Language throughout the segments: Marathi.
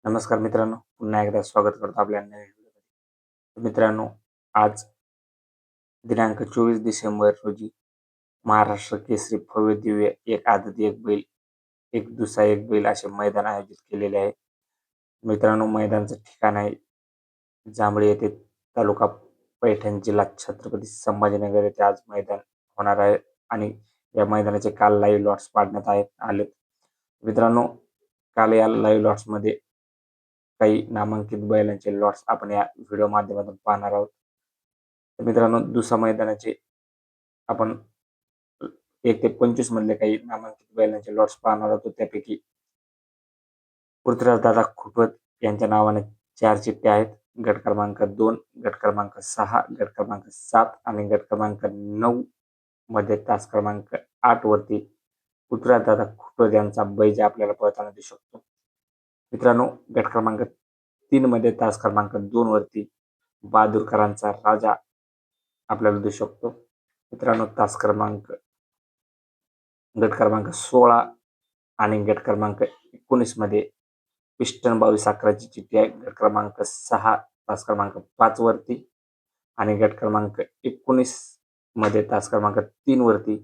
नमस्कार मित्रांनो, पुन्हा एकदा स्वागत करतो आपल्या नवीन व्हिडिओमध्ये. मित्रांनो, आज दिनांक 24 डिसेंबर रोजी महाराष्ट्र केसरी भव्य दिव्य एक आदत एक बैल एक दुसरा एक बैल असे मैदान आयोजित केलेले आहे. मित्रांनो, मैदानाचं ठिकाण आहे जांभळी येथे, तालुका पैठण, जिल्हा छत्रपती संभाजीनगर येथे आज मैदान होणार आहे आणि या मैदानाचे काल लाईव्ह लॉट्स पाडण्यात आले. मित्रांनो, काल या लाईव्ह लॉट्समध्ये काही नामांकित बैलांचे लॉट्स आपण या व्हिडिओ माध्यमातून पाहणार आहोत. तर मित्रांनो, दुसऱ्या मैदानाचे आपण 1 ते 25 मधले काही नामांकित बैलांचे लॉट्स पाहणार आहोत. त्यापैकी पृथ्वीराज दादा खुटवत यांच्या नावाने 4 चिठ्ठ्या आहेत. गट क्रमांक 2, गट क्रमांक 6, गट क्रमांक 7 आणि गट क्रमांक 9 मध्ये तास क्रमांक 8 वरती पृथ्वीराज दादा खुटवत यांचा बैजा आपल्याला पळताना दिसू शकतो. मित्रांनो, गट क्रमांक 3 मध्ये तास क्रमांक 2 वरती बहादूरकरांचा राजा आपल्याला दिसू शकतो. मित्रांनो, गट क्रमांक 16 आणि गट क्रमांक 19 मध्ये पिस्टन 2211ची चिठ्ठी आहे. गट क्रमांक 6 तास क्रमांक 5 वरती आणि गट क्रमांक 19 मध्ये तास क्रमांक 3 वरती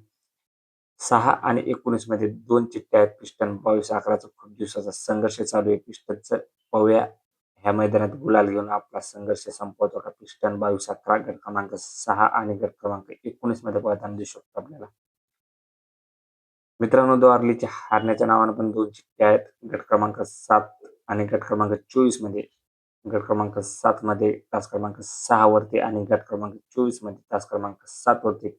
6 आणि 19 मध्ये 2 चिठ्ठ्या आहेत. पिस्टन 2211चा खूप दिवसाचा संघर्ष चालू आहे. पिस्टनचं पाहूया ह्या मैदानात गुलाल घेऊन आपला संघर्ष संपवतो का पिस्टन 2211 गट क्रमांक 6 आणि गट क्रमांक 19 मध्ये पळताना दिसू शकतो आपल्याला. मित्रांनो, द्वारलीच्या हारण्याच्या नावानं पण 2 चिठ्ठ्या आहेत. गट क्रमांक 7 आणि गट क्रमांक 24 मध्ये. गट क्रमांक 7 मध्ये तास क्रमांक 6 वरती आणि गट क्रमांक 24 मध्ये तास क्रमांक 7 वरती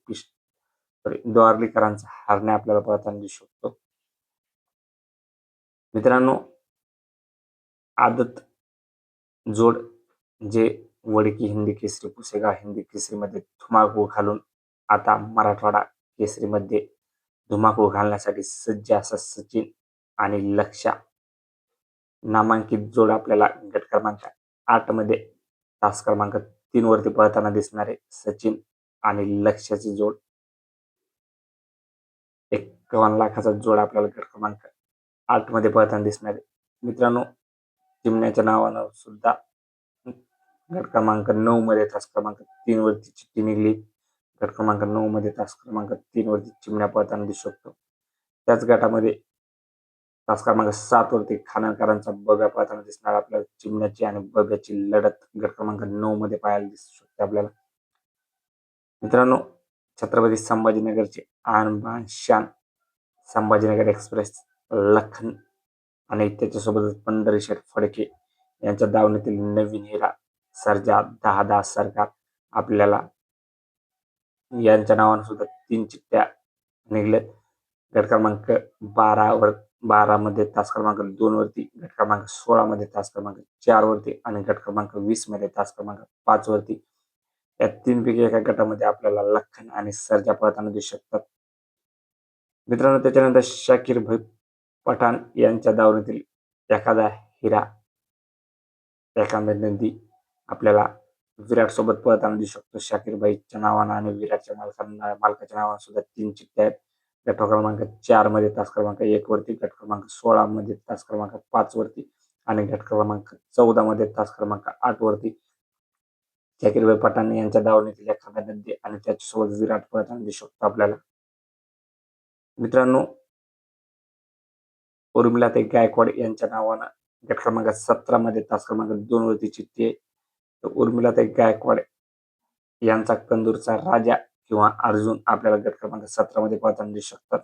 द्वारलीकरांचा हारण्या आपल्याला पळताना दिसू शकतो. मित्रांनो, आदत जोड जे वडकी हिंदी केसरी, पुसेगाव हिंदी केसरीमध्ये धुमाकूळ घालून आता मराठवाडा केसरीमध्ये धुमाकूळ घालण्यासाठी सज्ज असा सचिन आणि लक्ष्या नामांकित जोड आपल्याला गट क्रमांक 8 मध्ये तास क्रमांक 3 वरती पळताना दिसणारे सचिन आणि लक्ष्याची जोड 51 लाखाचा जोड आपल्याला गट क्रमांक 8 मध्ये पळताना दिसणारे. मित्रांनो, चिमण्याच्या नावानं सुद्धा गट क्रमांक 9 मध्ये तास क्रमांक 3 वरती चिठ्ठी निघली. गट क्रमांक 9 मध्ये तास क्रमांक 3 वरती चिमण्या पळताना दिसू शकतो. त्याच गटामध्ये तास क्रमांक 7 वरती खानाकरांचा बब्या पळताना दिसणार आपल्याला. चिमण्याची आणि बब्याची लढत गट क्रमांक 9 मध्ये पाहायला दिसू शकते आपल्याला. मित्रांनो, छत्रपती संभाजीनगरचे आन बान शान संभाजीनगर एक्सप्रेस लखन आणि त्याच्यासोबतच पंढरीशेठ फडके यांच्या दावणीतील नवीन हिरा सर्जा 10 सरकार आपल्याला यांच्या नावाने सुद्धा 3 चिठ्ठ्या निघल्यात. गट क्रमांक 12 मध्ये तास क्रमांक 2 वरती, गट क्रमांक 16 मध्ये तास क्रमांक 4 वरती आणि गट क्रमांक 20 मध्ये तास क्रमांक 5 वरती. या 3 पैकी एका गटामध्ये आपल्याला लखन आणि सर्जा पळताना दिसू शकतात. मित्रांनो, त्याच्यानंतर शाकीर भाई पठाण यांच्या दावणीतील एखादा हिरा एखादी आपल्याला विराट सोबत पळताना दिसू शकतो. शाकीर भाईच्या नावानं आणि विराटच्या मालकाच्या नावानं सुद्धा 3 चिठ्ठ्या आहेत. गट क्रमांक 4 मध्ये तास क्रमांक 1 वरती, गट क्रमांक 16 मध्ये तास क्रमांक 5 वरती आणि गट क्रमांक 14 मध्ये तास क्रमांक 8 वरती शाकीरभाई पठाण यांच्या दावणीतील एखादा नंदी आणि त्याच्यासोबत विराट पळताना दिसू शकतो आपल्याला. मित्रांनो, उर्मिलाताई गायकवाड यांच्या नावानं गट क्रमांक 17 मध्ये तास क्रमांक 2 वरती चिठ्ठी आहे. तर उर्मिलाताई गायकवाड यांचा कंदूरचा राजा किंवा अर्जुन आपल्याला गट क्रमांक 17 मध्ये पळताना दिसू शकतात.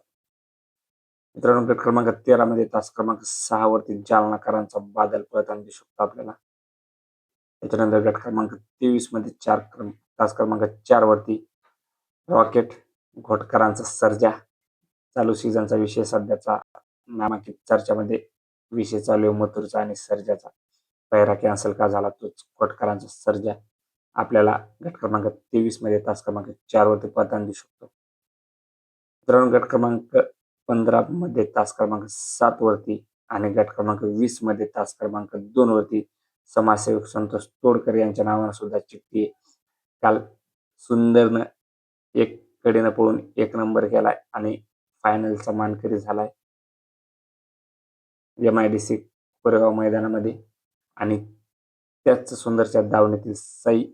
मित्रांनो, गट क्रमांक 13 मध्ये तास क्रमांक 6 वरती जालनाकरांचा बादल पळताना दिसू शकतो आपल्याला. त्याच्यानंतर गट क्रमांक 23 मध्ये तास क्रमांक 4 वरती रॉकेट घोटकरांचा सर्जा. चालू सीझनचा विषय सध्याचा नामांकित चर्चामध्ये विषय चालू आहे मथुरचा आणि सर्जाचा. पैरा कॅन्सल का झाला तोच घोटकरांचा सर्जा आपल्याला गट क्रमांक 23 मध्ये तास क्रमांक 4 वरती पळताना दिसू शकतो. मित्रांनो, गट क्रमांक 15 मध्ये तास क्रमांक 7 वरती आणि गट क्रमांक 20 मध्ये तास क्रमांक 2 वरती समाजसेवक संतोष तोडकर यांच्या नावानं सुद्धा चिठ्ठी. काल सुंदरनं एक कडेनं पळून 1 नंबर केलाय आणि फायनलचा मानकरी झालाय MIDC कोरेगाव मैदानामध्ये. आणि त्याच सुंदरशा दावणीतील साई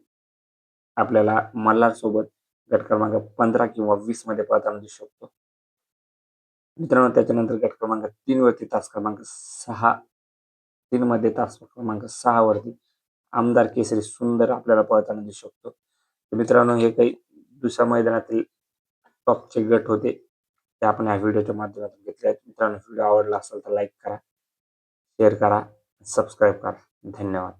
आपल्याला मल्हारसोबत गट क्रमांक 15 किंवा 20 मध्ये पळताना दिसू शकतो. मित्रांनो, त्याच्यानंतर गट क्रमांक 3 वरती तास क्रमांक 6 3 मध्ये तास क्रमांक 6 वरती आमदार केसरी सुंदर आपल्याला पळताना दिसू शकतो. तर मित्रांनो, हे काही दुसऱ्या मैदानातील टॉपचे गट होते. ते आपण या व्हिडिओच्या माध्यमातून घेतले आहेत. मित्रांनो, व्हिडिओ आवडला असेल तर लाईक करा, शेअर करा, सबस्क्राईब करा. धन्यवाद.